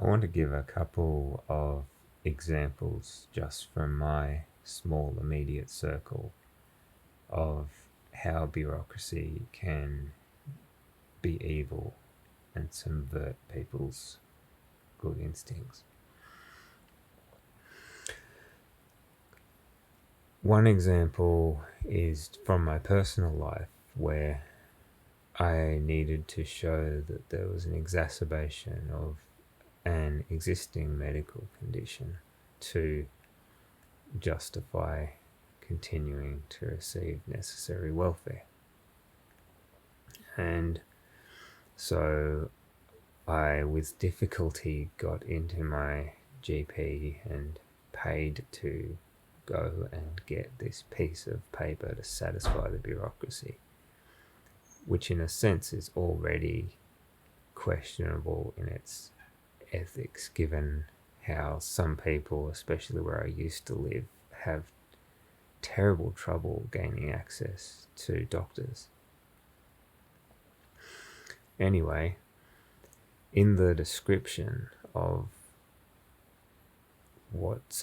want to give a couple of examples just from my small immediate circle of how bureaucracy can be evil and subvert people's good instincts. One example is from my personal life where I needed to show that there was an exacerbation of an existing medical condition to justify continuing to receive necessary welfare. And so I, with difficulty, got into my GP and paid to go and get this piece of paper to satisfy the bureaucracy, which in a sense is already questionable in its ethics, given how some people, especially where I used to live, have terrible trouble gaining access to doctors. Anyway, in the description of what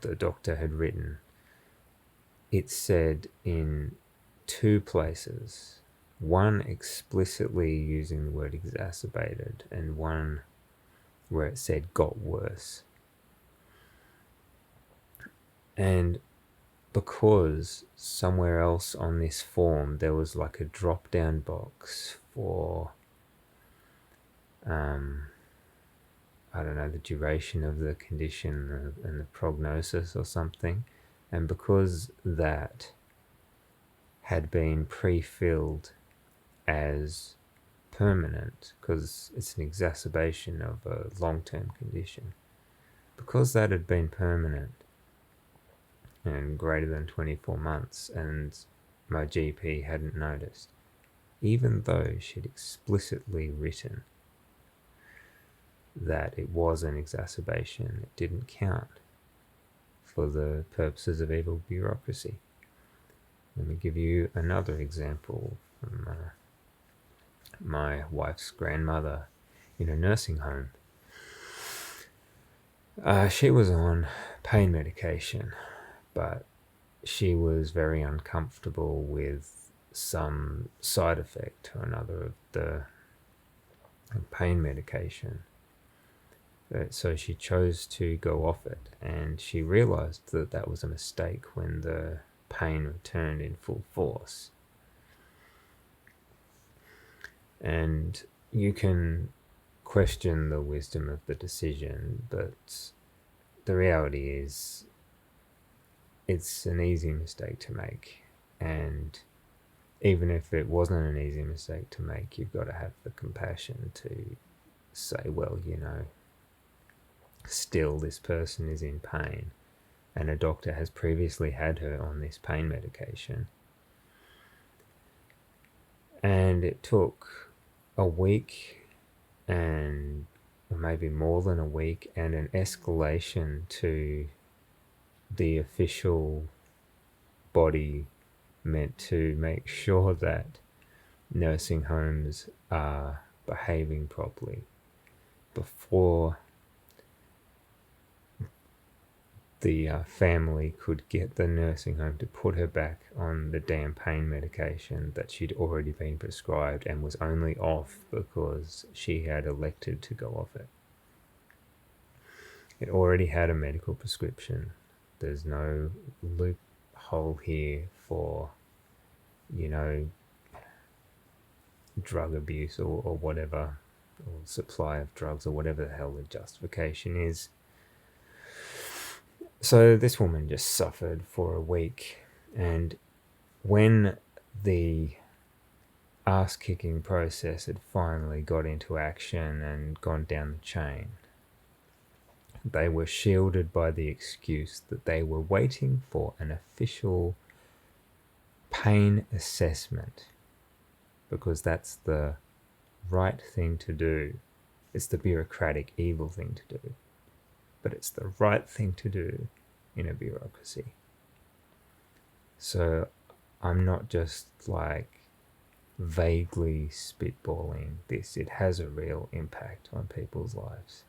the doctor had written, it said in two places, one explicitly using the word exacerbated and one where it said got worse. And because somewhere else on this form there was like a drop down box for I don't know, the duration of the condition and the prognosis or something, and because that had been pre-filled as permanent, because it's an exacerbation of a long-term condition, because that had been permanent and greater than 24 months and my GP hadn't noticed, even though she'd explicitly written that it was an exacerbation, it didn't count for the purposes of evil bureaucracy. Let me give you another example from my wife's grandmother in a nursing home. She was on pain medication, but she was very uncomfortable with some side effect or another of the pain medication. So she chose to go off it, and she realized that that was a mistake when the pain returned in full force. And you can question the wisdom of the decision, but the reality is it's an easy mistake to make. And even if it wasn't an easy mistake to make, you've got to have the compassion to say, well, you know, still this person is in pain and a doctor has previously had her on this pain medication. And it took a week and maybe more than a week and an escalation to the official body meant to make sure that nursing homes are behaving properly before the family could get the nursing home to put her back on the damn pain medication that she'd already been prescribed and was only off because she had elected to go off it. It already had a medical prescription. There's no loophole here for, you know, drug abuse or whatever, or supply of drugs or whatever the hell the justification is. So this woman just suffered for a week, and when the ass-kicking process had finally got into action and gone down the chain, they were shielded by the excuse that they were waiting for an official pain assessment, because that's the right thing to do. It's the bureaucratic evil thing to do, but it's the right thing to do in a bureaucracy. So I'm not just like vaguely spitballing this. It has a real impact on people's lives.